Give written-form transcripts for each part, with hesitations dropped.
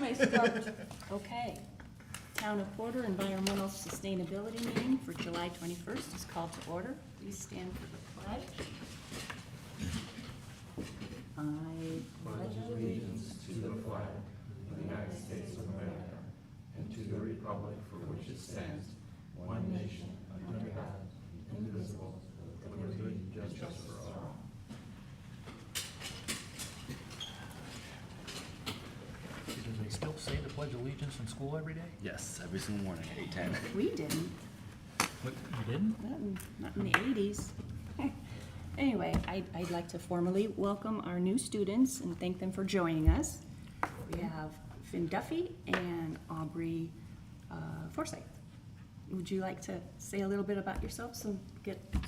Nice start. Okay. Town of Porter Environmental Sustainability Meeting for July 21st is called to order. Please stand for the pledge. I pledge allegiance to the flag of the United States of America and to the republic for which it stands, one nation, under God, indivisible, with liberty and justice for all. Do they still say the Pledge of Allegiance in school every day? Yes, every single morning at 8:10. We didn't, What, you didn't? not in the 80s. Anyway, I'd like to formally welcome our new students and thank them for joining us. We have Finn Duffy and Aubrey Forsyth. Would you like to say a little bit about yourself so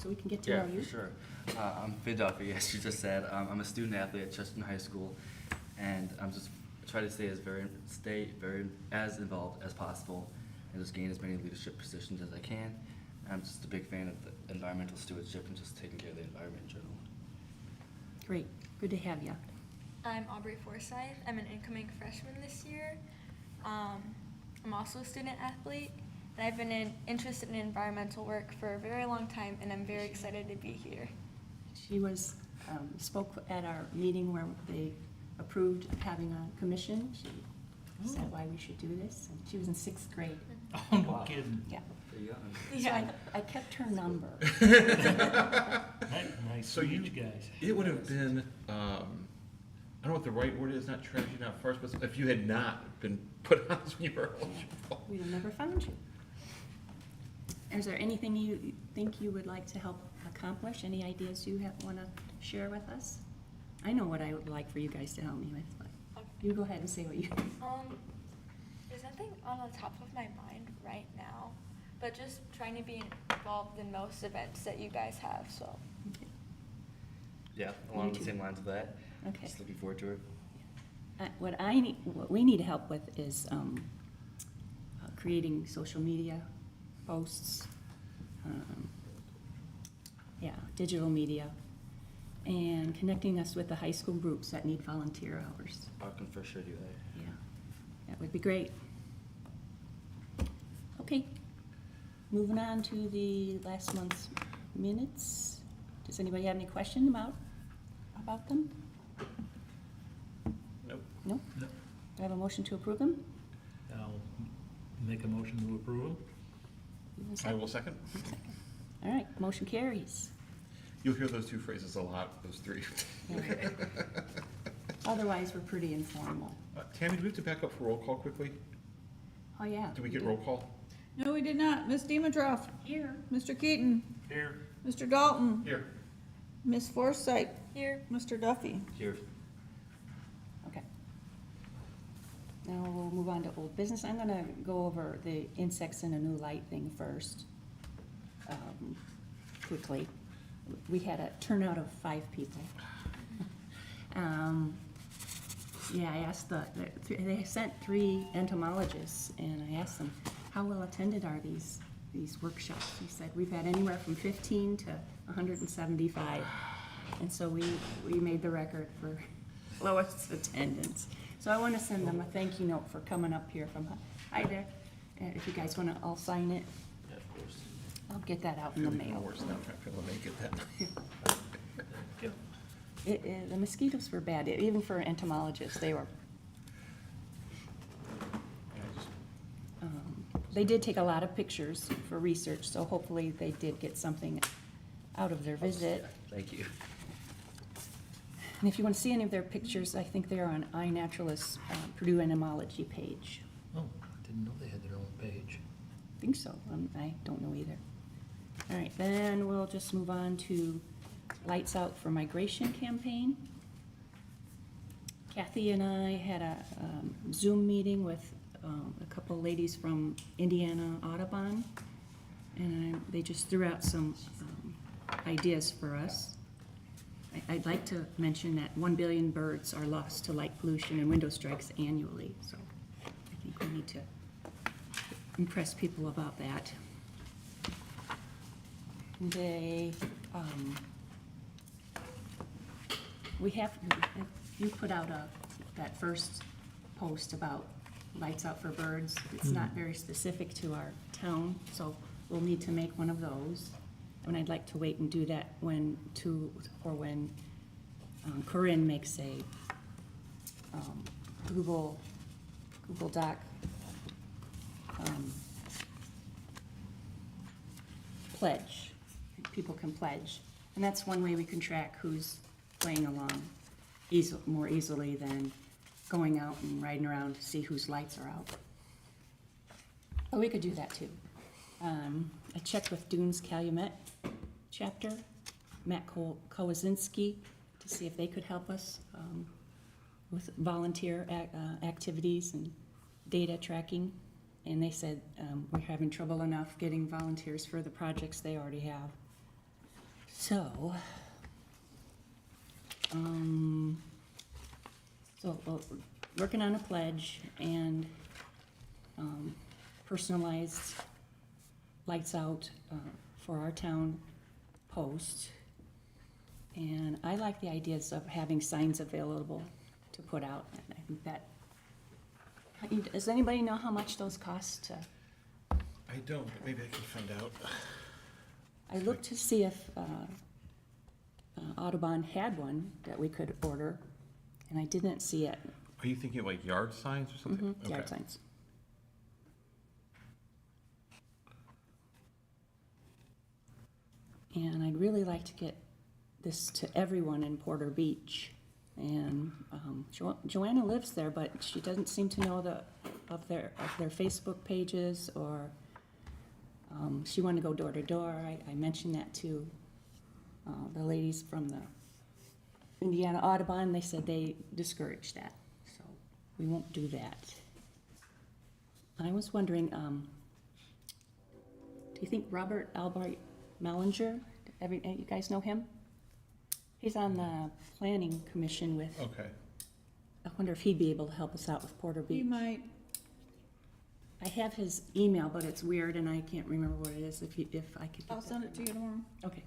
we can get to know you? For sure. I'm Finn Duffy, as you just said. I'm a student athlete at Chester High School, and I'm just trying to stay as involved as possible and just gain as many leadership positions as I can. I'm just a big fan of the environmental stewardship and just taking care of the environment in general. Great, good to have you. I'm Aubrey Forsyth. I'm an incoming freshman this year. I'm also a student athlete, and I've been interested in environmental work for a very long time, and I'm very excited to be here. She was, spoke at our meeting where they approved having a commission. She said why we should do this, and she was in 6th grade. Oh, no kidding. Yeah. Pretty young. Yeah. So I kept her number. Nice So to meet you- you guys. It would have been, I don't know what the right word is, not tragedy, not farce, but if you had not been put on as when you were eligible. We'd have never found you. Is there anything you think you would like to help accomplish? Any ideas you want to share with us? I know what I would like for you guys to help me with, but you go ahead and say what you. There's nothing on the top of my mind right now, but just trying to be involved in most events that you guys have, so. Yeah, along too. the same lines of that. Okay. Just looking forward to it. What we need help with is creating social media posts, digital media, and connecting us with the high school groups that need volunteer hours. I can for sure do that. Yeah, that would be great. Okay, moving on to the last month's minutes. Does anybody have any question about them? Nope. No? No. Do I have a motion to approve them? I'll make a motion to approve. I will second. All right, motion carries. You'll hear those two phrases a lot, those three. Otherwise, we're pretty informal. Tammy, do we have to back up for roll call quickly? Oh, yeah. Do we get roll call? No, we did not. Ms. Dimitrov, Here. Mr. Keaton, Here. Mr. Dalton, Here. Ms. Forsythe, Here. Mr. Duffy. Here. Okay. Now we'll move on to old business. I'm gonna go over the insects in a new light thing first, quickly. We had a turnout of 5 people. Yeah, I asked they sent 3 entomologists, and I asked them, how well attended are these workshops? He said, we've had anywhere from 15 to 175. And so we made the record for lowest attendance. So I want to send them a thank you note for coming up here from, hi there. If you guys want to all sign it, Yeah, of course. I'll get that out in the mail. Worse than I'm trying to make it that night. Yep. The mosquitoes were bad, even for entomologists, they were. They did take a lot of pictures for research, so hopefully they did get something out of their visit. Thank you. And if you want to see any of their pictures, I think they're on iNaturalist's Purdue Entomology page. Oh, I didn't know they had their own page. I think so, I don't know either. All right, then we'll just move on to Lights Out for Migration campaign. Kathy and I had a Zoom meeting with a couple ladies from Indiana Audubon, and they just threw out some ideas for us. I'd like to mention that 1 billion birds are lost to light pollution and window strikes annually, so I think we need to impress people about that. They, you put out that first post about lights out for birds. It's not very specific to our town, so we'll need to make one of those. And I'd like to wait and do that when Corinne makes a Google Doc pledge. People can pledge. And that's one way we can track who's playing along more easily than going out and riding around to see whose lights are out. But we could do that too. I checked with Dunes Calumet chapter, Matt Kowazinski, to see if they could help us with volunteer activities and data tracking. And they said we're having trouble enough getting volunteers for the projects they already have. So, we're working on a pledge and personalized lights out for our town post. And I like the ideas of having signs available to put out. And I think that, does anybody know how much those cost to? I don't, but maybe I can find out. I looked to see if Audubon had one that we could order, and I didn't see it. Are you thinking like yard signs or something? Yard Okay. signs. And I'd really like to get this to everyone in Porter Beach. And Joanna lives there, but she doesn't seem to know of their Facebook pages, or she wanted to go door to door. I mentioned that to the ladies from the Indiana Audubon. They said they discouraged that, so we won't do that. I was wondering, do you think Robert Albright Mellinger, you guys know him? He's on the planning commission with, Okay. I wonder if he'd be able to help us out with Porter You Beach. might, I have his email, but it's weird and I can't remember what it is, if I could get I'll that. send it to you tomorrow. Okay,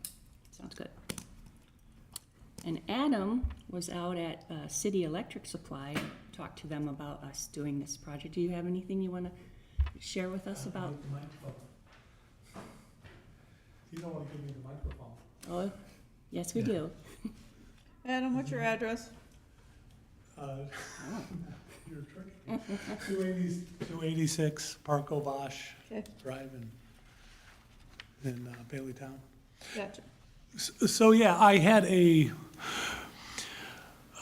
sounds good. And Adam was out at City Electric Supply, and talked to them about us doing this project. Do you have anything you want to share with us about? You don't want to give me the microphone. Oh, yes, we do. Adam, what's your address? You're tricky. 286 Parco Bosch Okay, Drive in Baileytown. gotcha. So yeah, I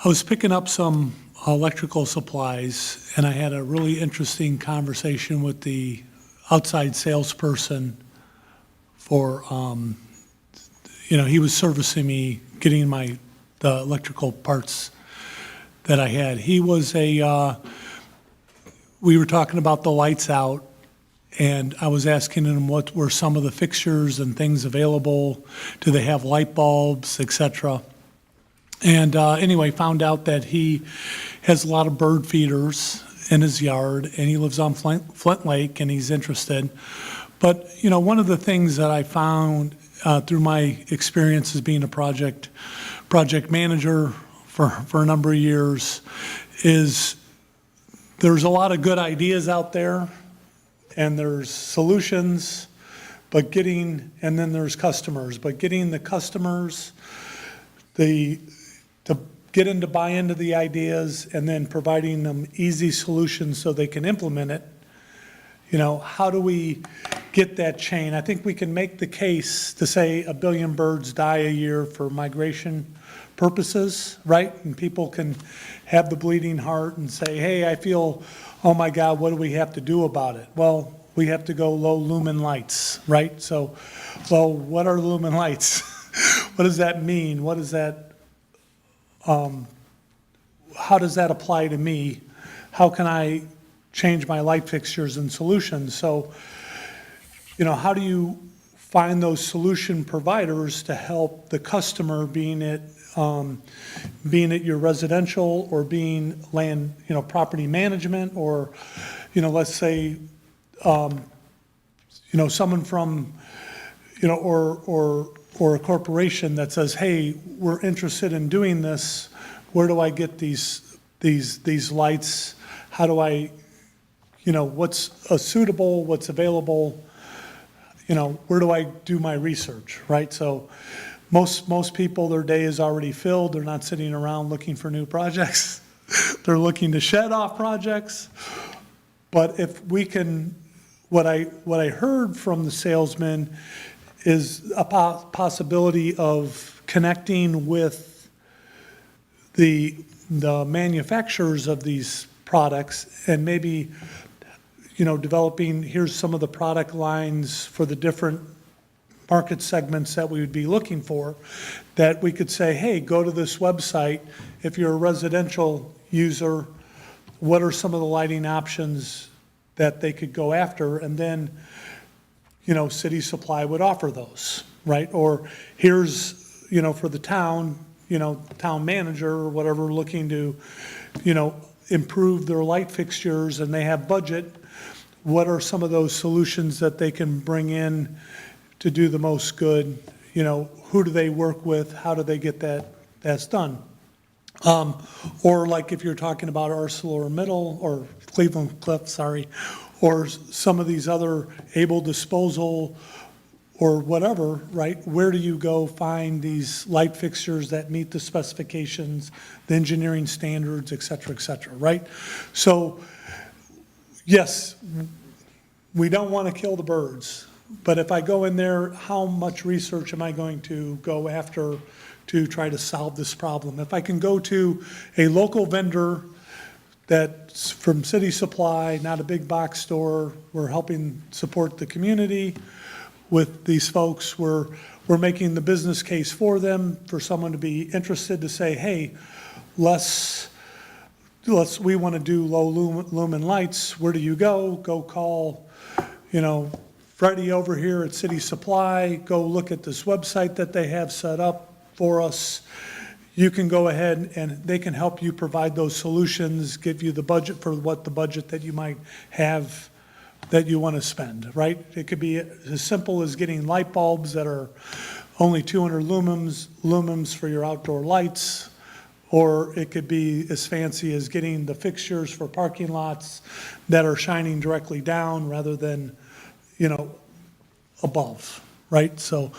was picking up some electrical supplies, and I had a really interesting conversation with the outside salesperson for, he was servicing me, getting the electrical parts that I had. He was we were talking about the lights out, and I was asking him what were some of the fixtures and things available. Do they have light bulbs, et cetera? And anyway, found out that he has a lot of bird feeders in his yard, and he lives on Flint Lake, and he's interested. But, one of the things that I found through my experience as being a project manager for a number of years is there's a lot of good ideas out there, and there's solutions, and then there's customers. But getting the customers to get into buy into the ideas, and then providing them easy solutions so they can implement it. How do we get that chain? I think we can make the case to say 1 billion birds die a year for migration purposes, right? And people can have the bleeding heart and say, hey, I feel, oh my God, what do we have to do about it? Well, we have to go low lumen lights, right? So, well, what are lumen lights? What does that mean? What is that? How does that apply to me? How can I change my light fixtures and solutions? So, how do you find those solution providers to help the customer, being it your residential or being land, property management, or, let's say, someone from, or a corporation that says, hey, we're interested in doing this. Where do I get these lights? How do I you know, what's suitable, what's available, you know, where do I do my research, right? So most people, their day is already filled. They're not sitting around looking for new projects. They're looking to shed off projects. But if we can, what I heard from the salesman is a possibility of connecting with the manufacturers of these products and maybe, you know, developing, here's some of the product lines for the different market segments that we would be looking for, that we could say, hey, go to this website. If you're a residential user, what are some of the lighting options that they could go after? And then, you know, City Supply would offer those, right? Or here's, you know, for the town, you know, town manager or whatever looking to, you know, improve their light fixtures and they have budget, what are some of those solutions that they can bring in to do the most good? You know, who do they work with? How do they get that's done? Or like if you're talking about ArcelorMittal or Cleveland Cliff, sorry, or some of these other Able Disposal or whatever, right? Where do you go find these light fixtures that meet the specifications, the engineering standards, et cetera, right? So, yes, we don't want to kill the birds, but if I go in there, how much research am I going to go after to try to solve this problem? If I can go to a local vendor that's from City Supply, not a big box store, we're helping support the community with these folks, we're making the business case for them, for someone to be interested to say, hey, we want to do low lumen lights, where do you go? Go call, you know, Freddie over here at City Supply, go look at this website that they have set up for us. You can go ahead and they can help you provide those solutions, give you the budget for what the budget that you might have that you want to spend, right? It could be as simple as getting light bulbs that are only 200 lumens for your outdoor lights, or it could be as fancy as getting the fixtures for parking lots that are shining directly down rather than, you know, above, right? So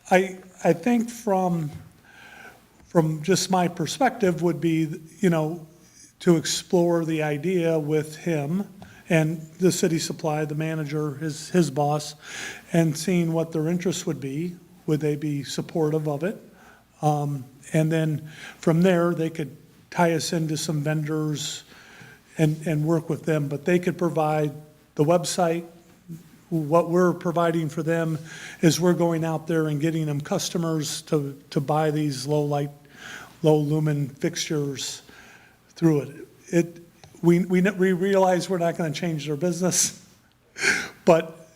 I think from just my perspective would be, you know, to explore the idea with him and the City Supply, the manager, his boss, and seeing what their interests would be. Would they be supportive of it? And then from there, they could tie us into some vendors and work with them. But they could provide the website. What we're providing for them is we're going out there and getting them customers to buy these low lumen fixtures through it. We realize we're not going to change their business, but,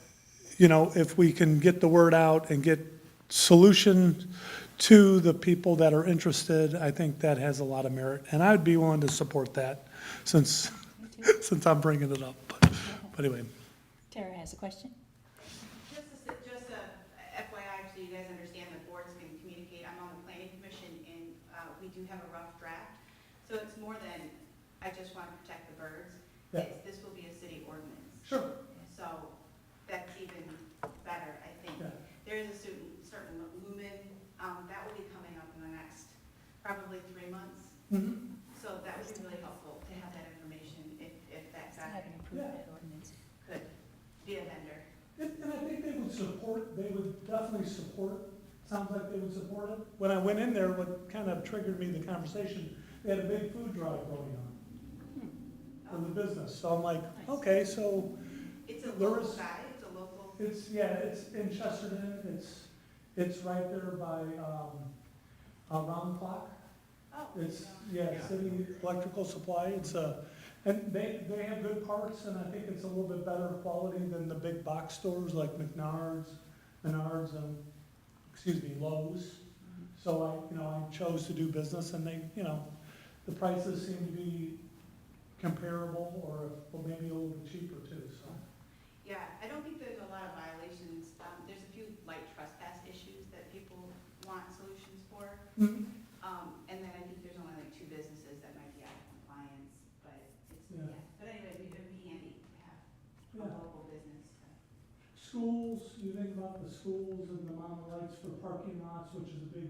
you know, if we can get the word out and get solution to the people that are interested, I think that has a lot of merit. And I'd be willing to support that since I'm bringing it up. But anyway. Tara has a question. Just a FYI, so you guys understand the boards can communicate. I'm on the planning commission and we do have a rough draft. So it's more than, I just want to protect the birds. Yeah. This will be a city ordinance. Sure. So that's even better, I think. Yeah. There is a certain lumen, that will be coming up in the next probably 3 months. Mhm. So that would be really helpful to have that information if that Still haven't approved that ordinance. could be a vendor. And I think they would definitely support, sounds like they would support it. When I went in there, what kind of triggered me the conversation, they had a big food drive going on for the business. So I'm like, okay, so It's a There local is- guy, it's a local. it's in Chesterton, it's right there by, Round the Clock. Oh. It's, City Electrical Supply, and they have good parts, and I think it's a little bit better quality than the big box stores like Menards and, Lowe's. So I chose to do business, and they, the prices seem to be comparable, or maybe a little bit cheaper too, so. Yeah, I don't think there's a lot of violations. There's a few light trespass issues that people want solutions for. And then I think there's only like 2 businesses that might be out of compliance, but it's, Yeah. But anyway, we've been being schools, you think about the schools and the amount of lights for parking lots, which is a big,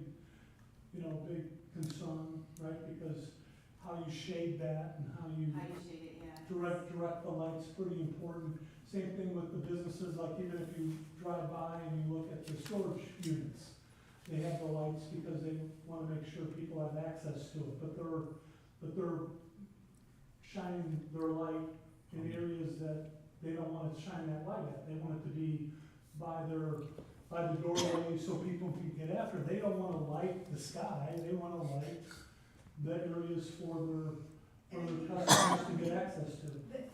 big concern, right? Because how you shade that and how you How you shade it, yeah. direct the lights, pretty important. Same thing with the businesses, like even if you drive by and you look at the storage units, they have the lights because they wanna make sure people have access to it, but they're shining their light in areas that they don't wanna shine that light at. They want it to be by the doorway so people can get after it. They don't wanna light the sky, they wanna light the areas for their customers to get access to.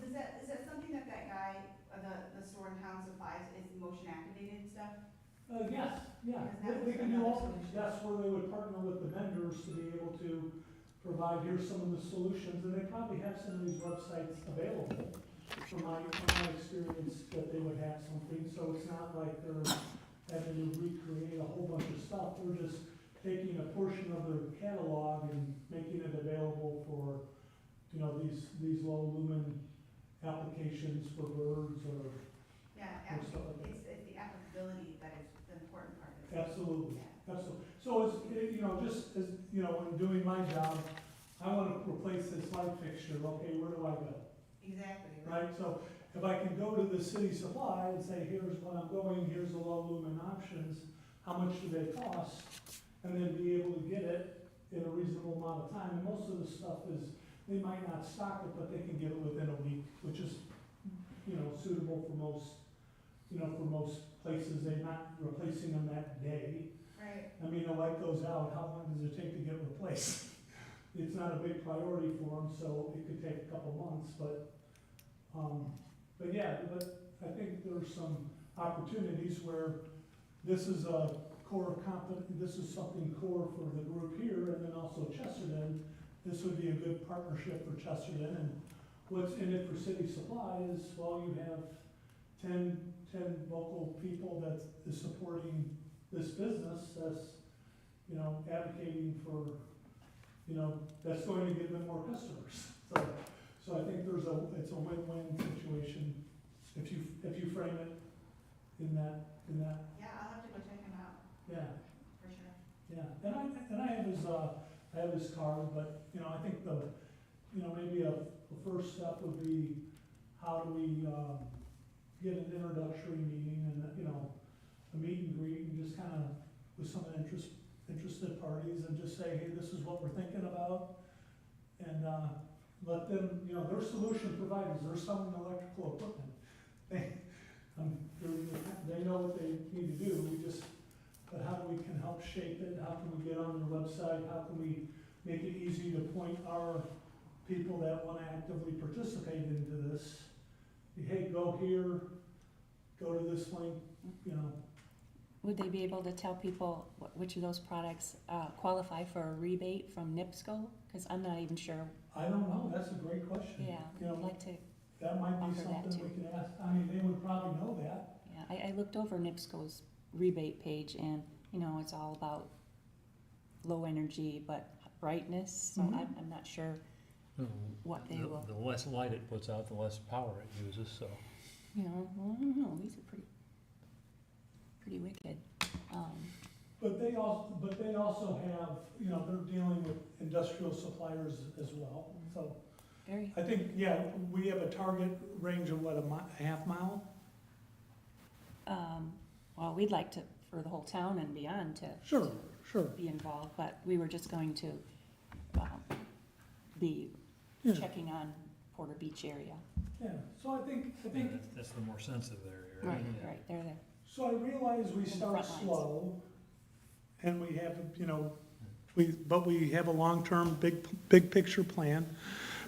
Is that something that guy, the store in town supplies, is motion activated stuff? Yes, yeah, Because that they was can do another all, solution. that's where they would partner with the vendors to be able to provide, here's some of the solutions, and they probably have some of these websites available. From my experience, that they would have something, so it's not like they're having to recreate a whole bunch of stuff, they're just taking a portion of their catalog and making it available for, these low lumen applications for birds or, Yeah, Or stuff like that. it's the applicability that is the important part of it. absolutely. Yeah. Absolutely. So just as, in doing my job, I want to replace this light fixture, okay, where do I go? Exactly, Right, so if I can go to the city supply and say, here's when I'm going, here's the low lumen options, how much do they cost? And then be able to get it in a reasonable amount of time, and most of the stuff is, they might not stock it, but they can get it within a week, which is, suitable for most places, they're not replacing them that day. Right. I mean, the light goes out, how long does it take to get replaced? It's not a big priority for them, so it could take a couple months, but I think there's some opportunities where this is a this is something core for the group here, and then also Chesterton. This would be a good partnership for Chesterton, and what's in it for City Supply is, well, you have 10 local people that is supporting this business, that's, advocating for, that's going to give them more customers. So I think it's a win-win situation if you frame it in that, Yeah, I'll have to go check him out, yeah, for sure. yeah. And I have his card, but, I think maybe a first step would be, how do we, get an introductory meeting and, a meet and greet, and just kind of, with some interested parties, and just say, hey, this is what we're thinking about. And, let them, they're solution providers, they're selling electrical equipment. They know what they need to do, but how we can help shape it, how can we get on their website, how can we make it easy to point our people that want to actively participate into this, hey, go here, go to this link, Would they be able to tell people which of those products qualify for a rebate from NIPSCO? Because I'm not even sure. I don't know, that's a great question. Yeah, I'd like to, That might be offer that something we could ask, they would probably know that. yeah, I looked over NIPSCO's rebate page, and, it's all about low energy but brightness, so Mhm. I'm not sure what they will, The less light it puts out, the less power it uses, so. I don't know, these are pretty wicked. But they also have, they're dealing with industrial suppliers as well, so. Very, I think, we have a target range of what, a half mile? well, we'd like to, for the whole town and beyond, to Sure. be involved, but we were just going to be Yeah. checking on Porter Beach area. Yeah, so I think, That's the more sensitive area, Right, right? right, they're there. so I realize we the start front lines. slow, and we have, but we have a long-term, big picture plan.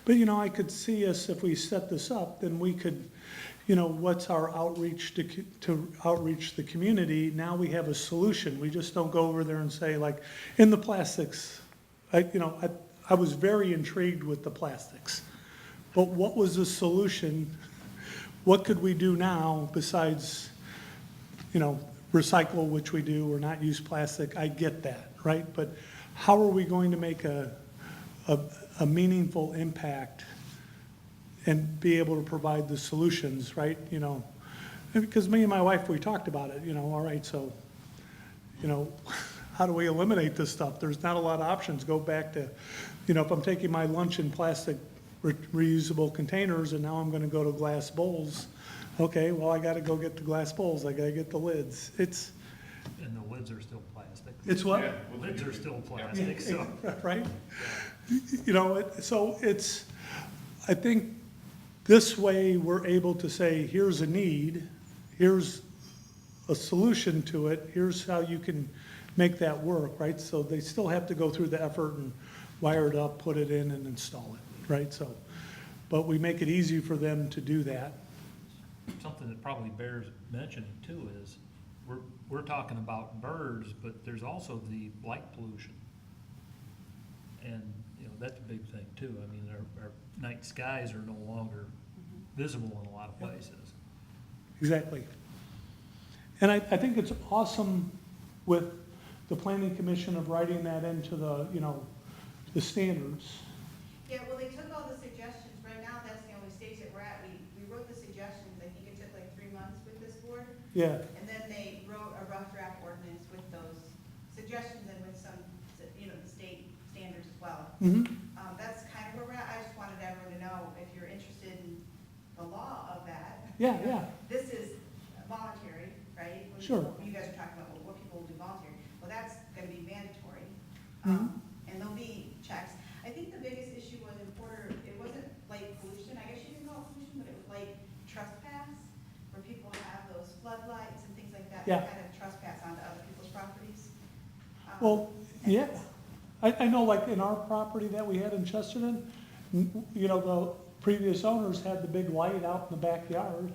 But, I could see us, if we set this up, then we could, what's our outreach to outreach the community? Now we have a solution. We just don't go over there and say, like, in the plastics, I was very intrigued with the plastics. But what was the solution? What could we do now besides, recycle, which we do, or not use plastic? I get that, right? But how are we going to make a meaningful impact and be able to provide the solutions, right? Because me and my wife, we talked about it, all right, so, how do we eliminate this stuff? There's not a lot of options. Go back to, if I'm taking my lunch in plastic reusable containers and now I'm gonna go to glass bowls, okay, well, I gotta go get the glass bowls, I gotta get the lids. And the lids are still plastic. It's what? Yeah. Lids are still plastic, so. Right? So I think this way we're able to say, here's a need, here's a solution to it, here's how you can make that work, right? So they still have to go through the effort and wire it up, put it in and install it, right? So, but we make it easy for them to do that. Something that probably bears mentioning too is, we're talking about birds, but there's also the light pollution. And, that's a big thing too. I mean, our night skies are no longer visible in a lot of places. Exactly. And I think it's awesome with the planning commission of writing that into the, the standards. Yeah, well, they took all the suggestions, right now, that's the only stage that we're at, we wrote the suggestions, I think it took like 3 months with this board, Yeah, and then they wrote a rough draft ordinance with those suggestions and with some, the state standards as well. mm-hmm, That's kind of where we're at, I just wanted everyone to know, if you're interested in the law of that. yeah, yeah, This is voluntary, right? When Sure. You guys are talking about what people will do voluntary, well, that's gonna be mandatory. Mhm. And there'll be checks. I think the biggest issue was in Porter, it wasn't light pollution, I guess you can call it pollution, but it was like trespass, where people have those floodlights and things like that. Yeah. Kind of trespass onto other people's properties. well, and yeah. I know like in our property that we had in Chesterton, the previous owners had the big light out in the backyard.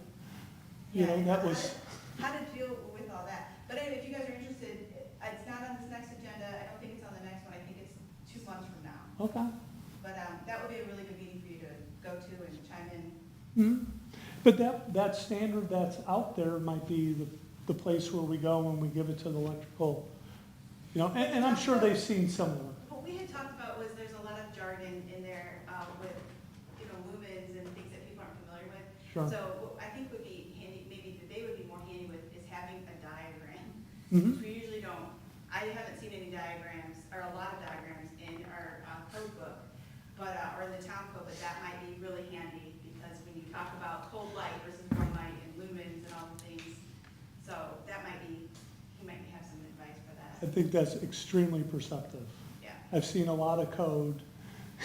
Yeah, That was, how to deal with all that. But anyway, if you guys are interested, it's not on this next agenda, I don't think it's on the next one, I think it's 2 months from now. okay. But that would be a really good meeting for you to go to and chime in. Mhm. But that standard that's out there might be the place where we go when we give it to the electrical, and I'm sure they've seen similar. What we had talked about was there's a lot of jargon in there with, lumens and things that people aren't familiar with. Sure. So what I think would be handy, maybe that they would be more handy with, is having a diagram. Mhm. Which we usually don't, I haven't seen any diagrams, or a lot of diagrams in our code book, but, or in the town code, but that might be really handy, because when you talk about cold light versus warm light and lumens and all the things, so that might be, he might have some advice for I that. think that's extremely perceptive. Yeah, I've seen a lot of code,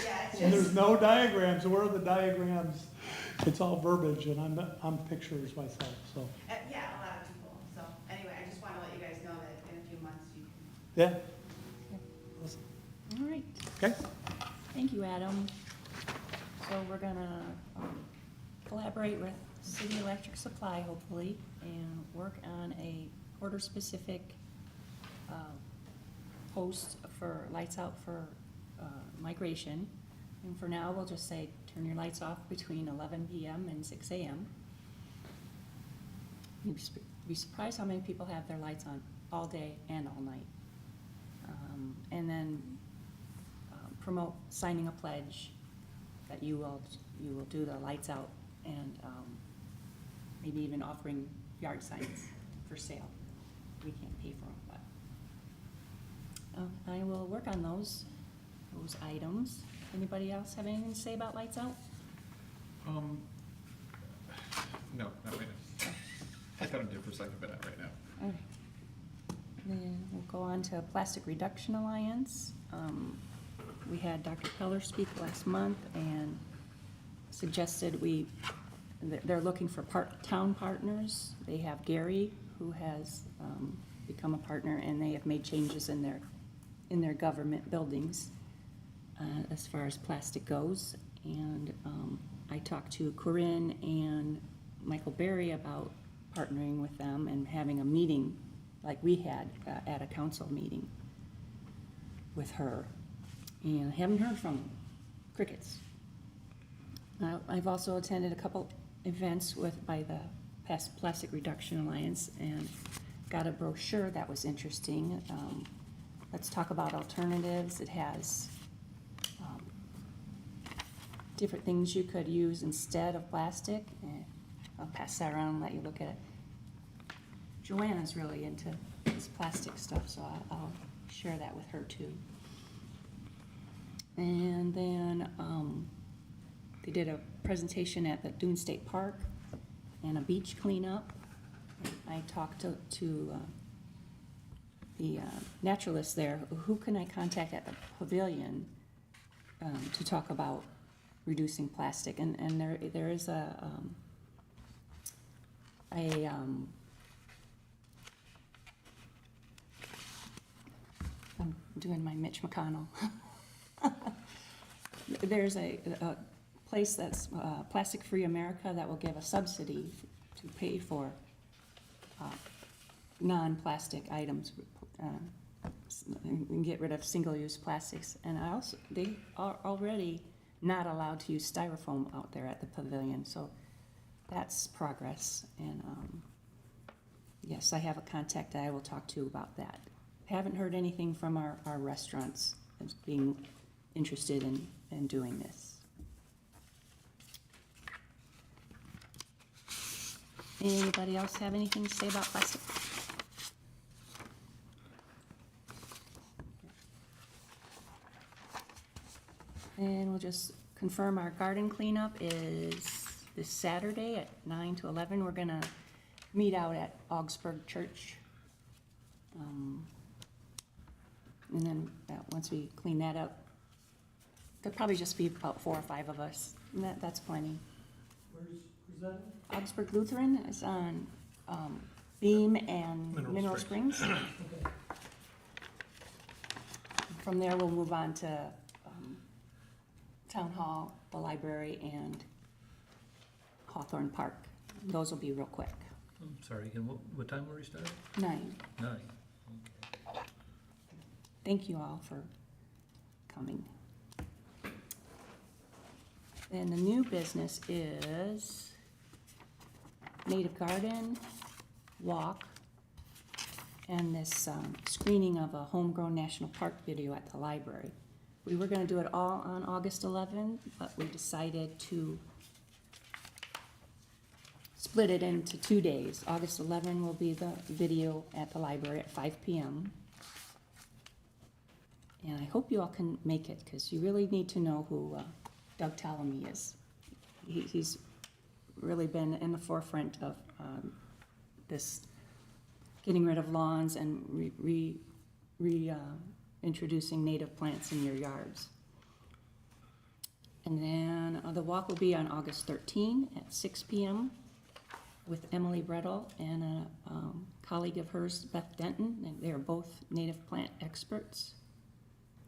yeah, it's and there's just, no diagrams. Where are the diagrams? It's all verbiage, and I'm pictures myself, so, yeah, a lot of people, so, anyway, I just want to let you guys know that in a few months you can. yeah, All right, okay. thank you, Adam. So we're gonna collaborate with City Electric Supply, hopefully, and work on a order-specific post for lights out for migration. And for now, we'll just say, turn your lights off between 11 PM and 6 AM. You'd be surprised how many people have their lights on all day and all night. And then promote signing a pledge that you will do the lights out, and maybe even offering yard signs for sale. We can't pay for them, but I will work on those items. Anybody else have anything to say about lights out? No, not right now. I thought I'd do for a second, but not right now. Okay. Then we'll go on to Plastic Reduction Alliance. We had Dr. Peller speak last month and suggested they're looking for town partners. They have Gary, who has become a partner, and they have made changes in their government buildings as far as plastic goes. And I talked to Corinne and Michael Berry about partnering with them and having a meeting like we had at a council meeting with her. And I haven't heard from crickets. I've also attended a couple events by the Plastic Reduction Alliance and got a brochure that was interesting. Let's talk about alternatives. It has different things you could use instead of plastic. I'll pass that around and let you look at it. Joanna's really into this plastic stuff, so I'll share that with her too. And then, they did a presentation at the Dune State Park and a beach cleanup. I talked to the naturalist there. Who can I contact at the pavilion to talk about reducing plastic? And there is I'm doing my Mitch McConnell. There's a place that's Plastic Free America that will give a subsidy to pay for non-plastic items and get rid of single-use plastics. And they are already not allowed to use styrofoam out there at the pavilion, so that's progress. And yes, I have a contact that I will talk to about that. Haven't heard anything from our restaurants as being interested in doing this. Anybody else have anything to say about plastic? And we'll just confirm our garden cleanup is this Saturday at 9 to 11. We're gonna meet out at Augsburg Church. And then once we clean that up, there'll probably just be about 4 or 5 of us, and that's plenty. Who's that? Augsburg Lutheran is on Beam and Mineral Springs. From there, we'll move on to Town Hall, the library, and Hawthorne Park. Those will be real quick. I'm sorry, again, what time were we starting? 9. 9. Okay. Thank you all for coming. And the new business is Native Garden walk and this screening of a Homegrown National Park video at the library. We were gonna do it all on August 11th, but we decided to split it into 2 days. August 11 will be the video at the library at 5 p.m. And I hope you all can make it, because you really need to know who Doug Tallamy is. He's really been in the forefront of this getting rid of lawns and introducing native plants in your yards. And then the walk will be on August 13 at 6 p.m. with Emily Brettel and a colleague of hers, Beth Denton, and they are both native plant experts.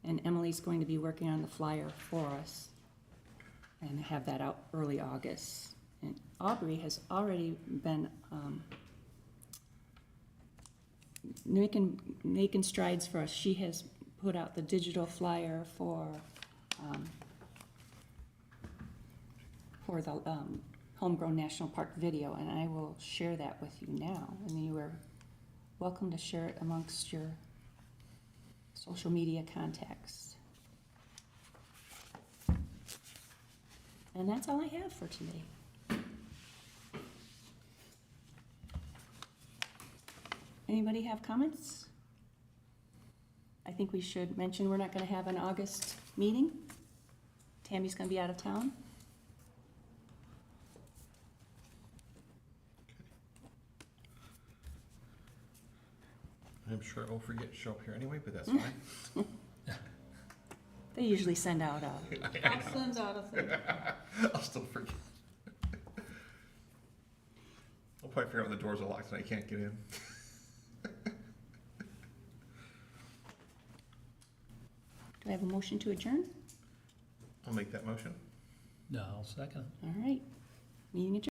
And Emily's going to be working on the flyer for us and have that out early August. And Aubrey has already been making strides for us. She has put out the digital flyer for the Homegrown National Park video, and I will share that with you now. And you are welcome to share it amongst your social media contacts. And that's all I have for today. Anybody have comments? I think we should mention we're not going to have an August meeting. Tammy's going to be out of town. I'm sure I'll forget to show up here anyway, but that's fine. They usually send out a I'll send out a thing. I'll still forget. I'll probably figure out when the doors are locked and I can't get in. Do I have a motion to adjourn? I'll make that motion. No, I'll second. All right. Meeting adjourned.